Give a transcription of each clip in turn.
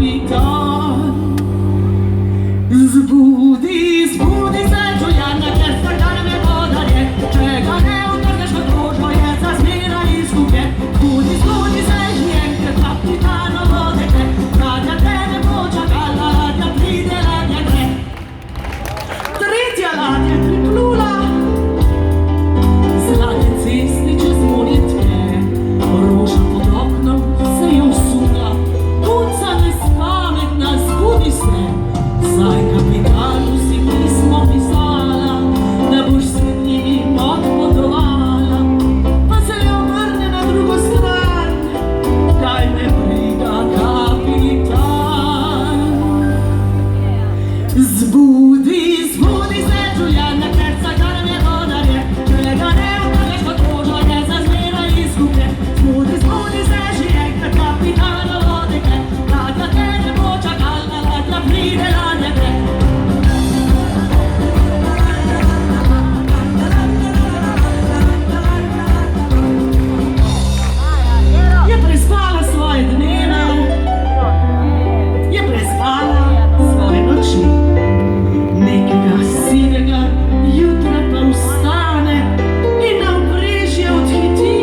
kapitan. Zbudi se, Juliana, ker se dan me podarje, če ga ne utrgneš v družbo, je za zmeraj izgubljen. Zbudi se, življen, ker kapitanovo dekle, ladja te ne bo čakala, ladja pride, ladja gre. Tretja ladja je priplula, zlate cesti čez morje tme, roža pod oknom se je usula, punca nespametna, zbudi se, saj kapitanu si pismo pisala, da boš se njim odpotovala, pa se le obrne na drugo stran, kaj me briga kapitan. Zbudi se, Juliana, ker se dan me podarje, če ga ne utrgneš v družbo, je za zmeraj izgubljen. Zbudi se, življen, ker kapitanovo dekle, ladja te ne bo čakala, ladja pride, ladja gre. Je prespala svoje dneve, je prespala svoje noči, nekega sivega jutra pa vstane in na obrežje odhiti.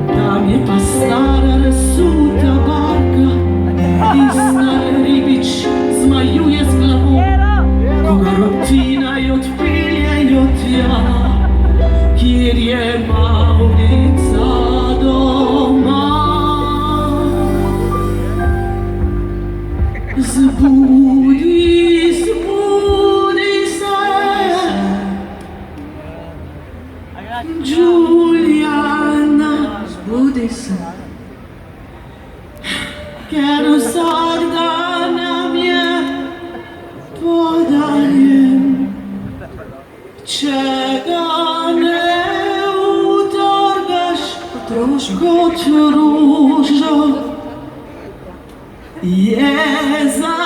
Tam je pa stara razsuta barka, tisna ribič zmajuje z glavo, ko ga rutina jo odpeljejo tja, kjer je Mavrica doma. Zbudi se, Juliana, zbudi se, ker vsak dan nam je podarjen, če ga ne utrgaš kot rožo, je za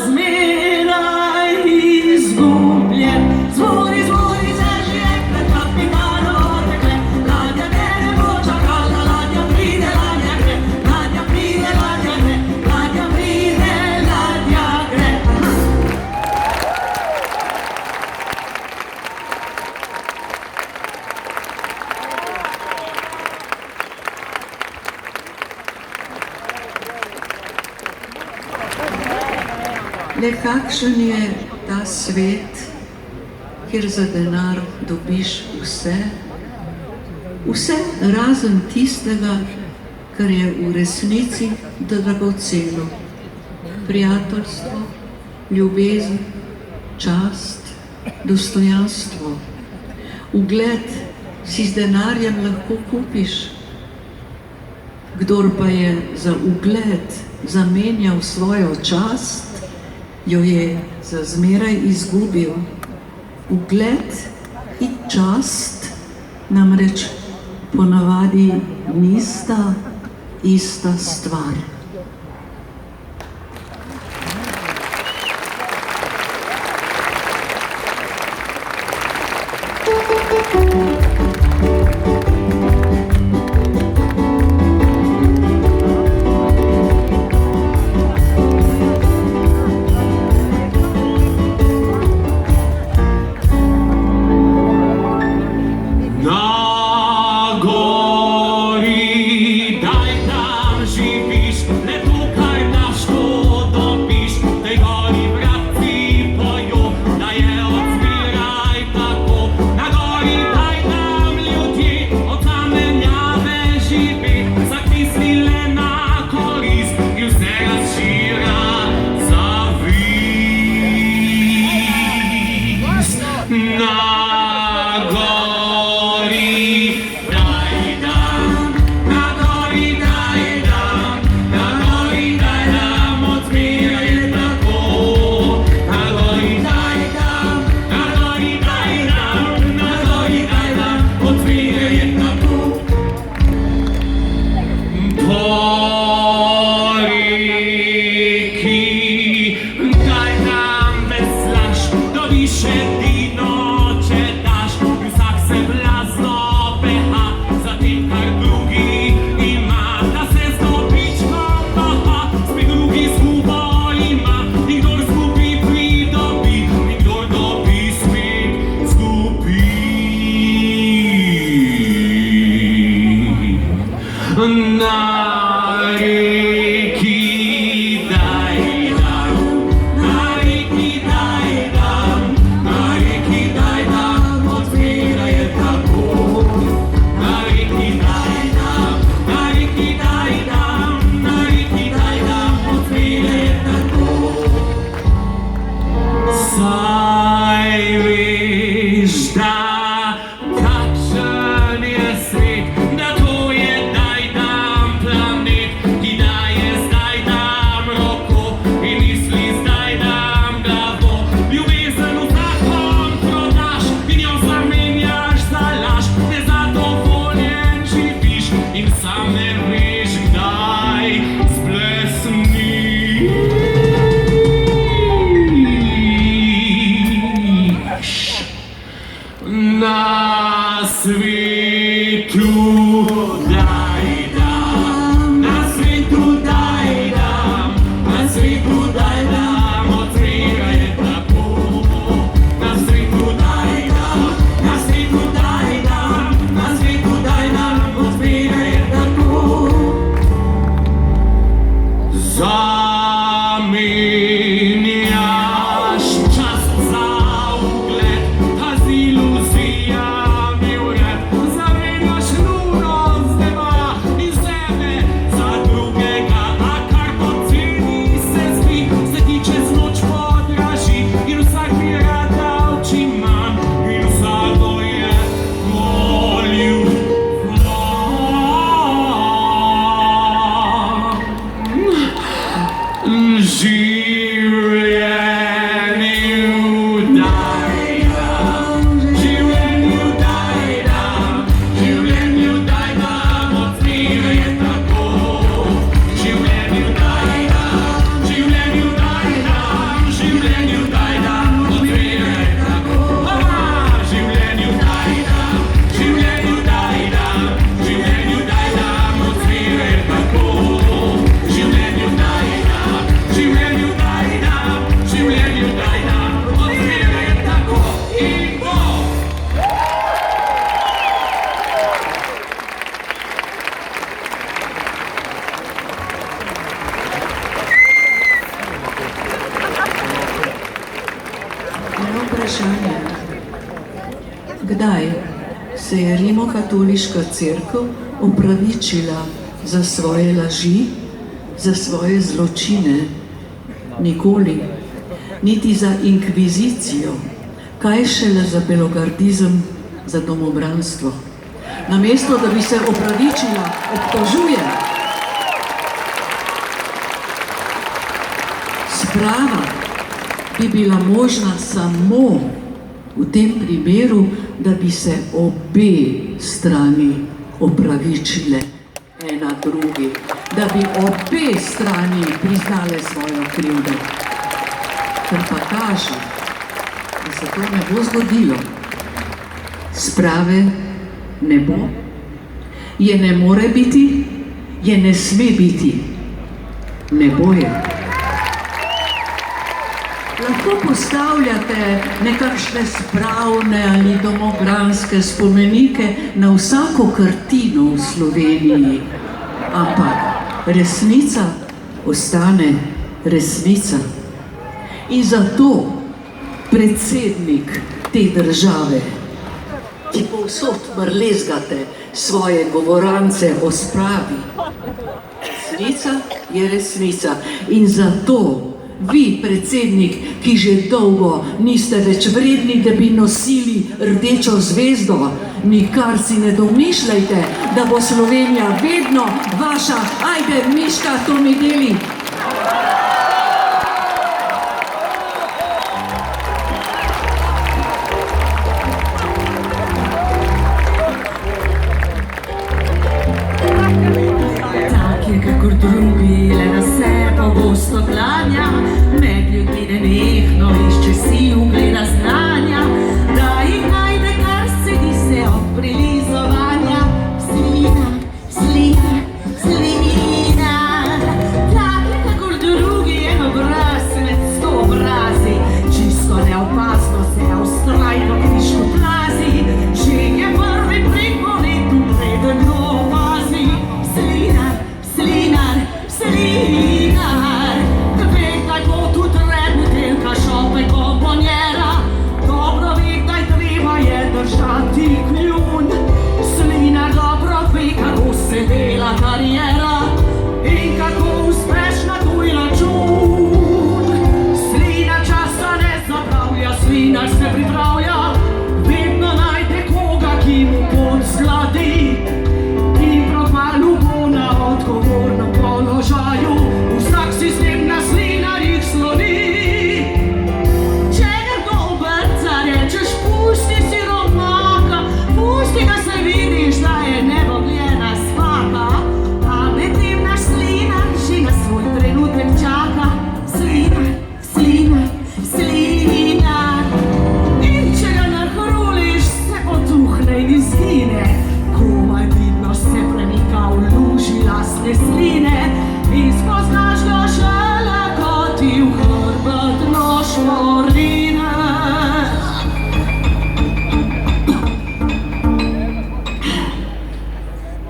zmeraj izgubljen. Zbudi se, življen, ker kapitanovo dekle, ladja te ne bo čakala, ladja pride, ladja gre, ladja pride, ladja gre, ladja pride, ladja gre. Le kakšen je ta svet, kjer za denar dobiš vse, vse razen tistega, kar je v resnici dragoceno. Prijateljstvo, ljubezen, čast, dostojanstvo. Ugled si z denarjem lahko kupiš. Kdor pa je za ugled zamenjal svojo čast, jo je za zmeraj izgubil. Ugled in čast namreč ponavadi nista ista stvar. Na gori daj nam živiš svetu daj nam odpiraje tako. Na svetu daj nam, na svetu daj nam, na svetu daj nam odpiraje tako. Zamenjaš čas za ugled, a z iluzijami ured. Zamenjaš nujnost dneva in sebe za drugega, a kar poceni se zdi, se ti čez noč podraži in vsak bi rad dal čim manj in vsakdo je volil življenju daj nam, življenju daj nam, življenju daj nam, odpiraje tako. Življenju daj nam, življenju daj nam, življenju daj nam, odpiraje tako. Življenju daj nam, življenju daj nam, življenju daj nam, odpiraje tako. Življenju daj nam, življenju daj nam, življenju daj nam, odpiraje tako in bo. Eno vprašanje. Kdaj se je Rimokatoliška cerkev opravičila za svoje laži, za svoje zločine? Nikoli. Niti za inkvizicijo. Kaj šele za belogardizem, za domobranstvo. Namesto, da bi se opravičila, obtožuje. Sprava bi bila možna samo v tem primeru, da bi se obe strani opravičile ena drugi, da bi obe strani priznale svojo krivdo. Ker pa kaže, da se to ne bo zgodilo. Sprave ne bo, je ne more biti, je ne sme biti. Ne bo je. Lahko postavljate nekakšne spravne ali domobranske spomenike na vsako kartino v Sloveniji, ampak resnica ostane resnica. In zato predsednik te države, ki povsod mrlezgate svoje govorance o spravi, resnica je resnica. In zato vi, predsednik, ki že dolgo niste več vredni, da bi nosili rdečo zvezdo, nikar si ne domišljajte, da bo Slovenija vedno vaša. Ajde, Miška, to mi deli. Tak je kakor drugi, le da se pogosto klanja, med ljudmi nenehno išče si ugleda znanja, da jih najde, kar sedi se od prilizovanja. Slinar, slinar, slinar. Tak je kakor drugi, en obraz med 100 obrazi, čisto neopazno se vztrajno križno plazi, že je prvi preko letu preden ga opazi. Slinar, slinar, slinar, vem, kaj bo tu treba, ti v hrbet nož porine.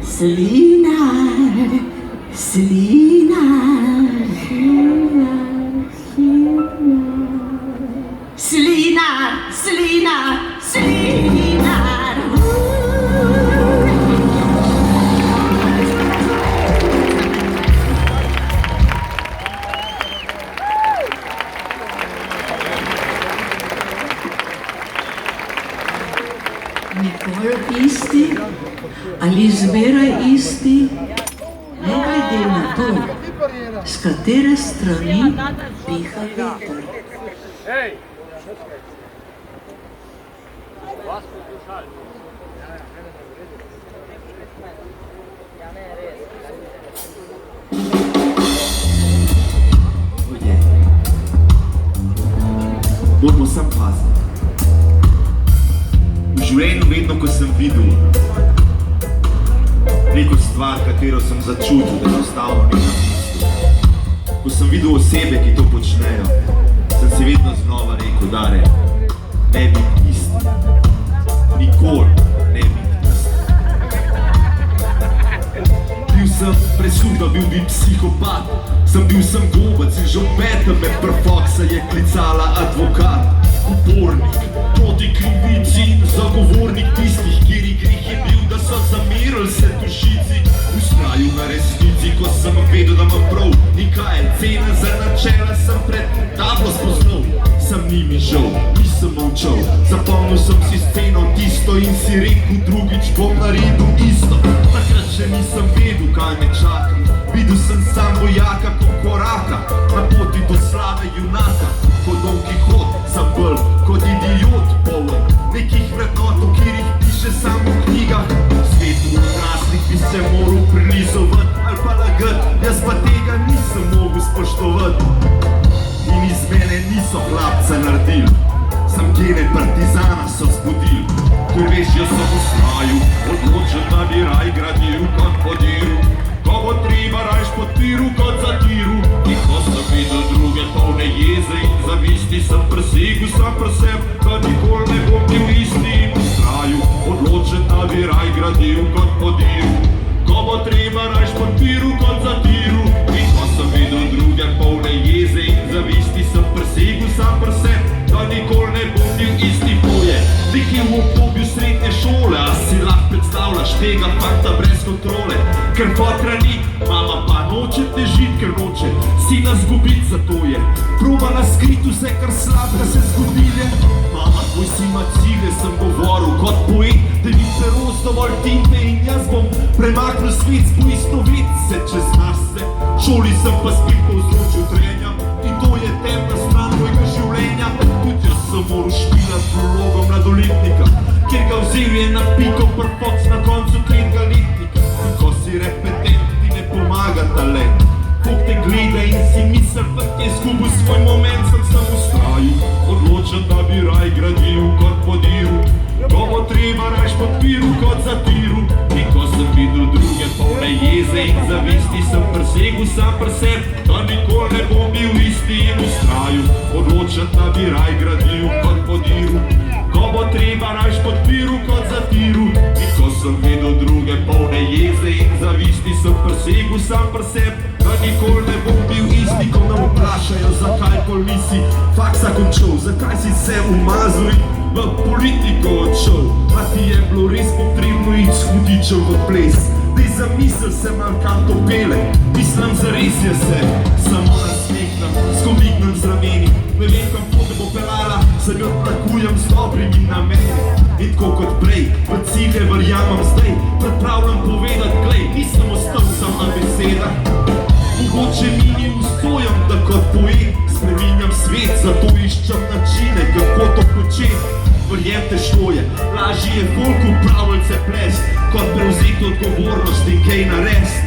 Slinar, slinar, slinar, slinar, slinar. Nikoli isti ali zmeraj isti, ne glede na to, s katere strani piha veter. Ljudje, moramo sam paziti. V življenju vedno, ko sem videl neko stvar, katero sem začutil, da enostavno ni na mestu. Ko sem videl osebe, ki to počnejo, sem si vedno znova rekel, Dare, ne biti isti. Nikoli ne biti isti. Bil sem presudno, bil bi psihopat, bil sem gobac in že v petem me prfoksa je klicala advokat. Upornik proti krivici in zagovornik tistih, kjeri greh je bil, da so zamerili se tušici. Ustrajal na resnici, ko sem vedel, da imam prav. In kaj je cena za načela, sem pred tablo spoznal. Sem njimi žal, nisem molčal, zapomnil sem si sceno tisto in si rekel, drugič bom naredil isto. Takrat še nisem vedel, kaj me čaka. Videl sem sam vojaka, ko koraka na poti do slave junaka. Ko Don Kihot, sem bolj kot idiot poln nekih vrednot, o katerih piše samo v knjigah. Svetu odraslih bi se moral prilizovat ali pa lagat, jaz pa tega nisem mogel spoštovat. In iz mene niso hlapca naredil, sem gene partizana so zbudil. Ker veš, jaz sem ustrajal, odločen, da bi raj gradil kot podiru. Ko bo treba rajš podpiru kot zatiru. In ko sem videl druge polne jeze in zavisti, sem presegel sam pri sebi, da nikoli ne bom bil isti. In ustrajal, odločen, da bi raj gradil kot podiru. Ko bo treba rajš podpiru kot zatiru. In ko sem videl druge polne jeze in zavisti, sem presegel sam pri sebi, da nikoli ne bom bil isti. Poje, nekje v obdobju srednje šole, a si lahko predstavljaš tega fakta brez kontrole. Ker fotra ni, mama pa noče težit, ker noče sina zgubit, zato je probala skrit vse, kar slabega se zgodile. Mama, tvoj sin ima cilje, sem govoril kot poet, da ni prerost dovolj tinte in jaz bom premaknil svet, poistovet se čez nas se. Šoli sem pa spet povzročil trenja in to je temna stran mojega življenja. Tudi jaz sem moral špilat prologom mladoletnika, kjer ga vzel je na piko prfoks na koncu tretjega letnika. In ko si repetent, ti ne pomaga talent. Kog te gleda in si misel, da ti je izgubil svoj moment, sem ustrajal, odločen, da bi raj gradil kot podiru. Ko bo treba rajš podpiru kot zatiru. In ko sem videl druge polne jeze in zavisti, sem presegel sam pri sebi, da nikoli ne bom bil isti. In ustrajal, odločen, da bi raj gradil kot podiru. Ko bo treba rajš podpiru kot zatiru. In ko sem videl druge polne jeze in zavisti, sem presegel sam pri sebi, da nikoli ne bom bil isti. Ko me vprašajo, zakaj pol nisi faksa končal, zakaj si se umazal in v politiko odšel. A ti je bilo res potrebno iti s hudičem v ples? Dej zamisel se mal kam to pele, mislim zares je se, samo nasmehnem, skomignem z rameni. Ne vem, kam pot bo pelala, se jo tlakujem z dobrimi nameni. In tako kot prej, v cilje verjamem zdaj, pripravljam povedat, glej, nisem ostal sam na besedah. Mogoče mi ni ustojam, da kot poet spreminjam svet, zato iščem načine, kako to početi. Verjemte, šlo je, lažje je folk upravljati se ples, kot prevzeti odgovornost in kaj narediti.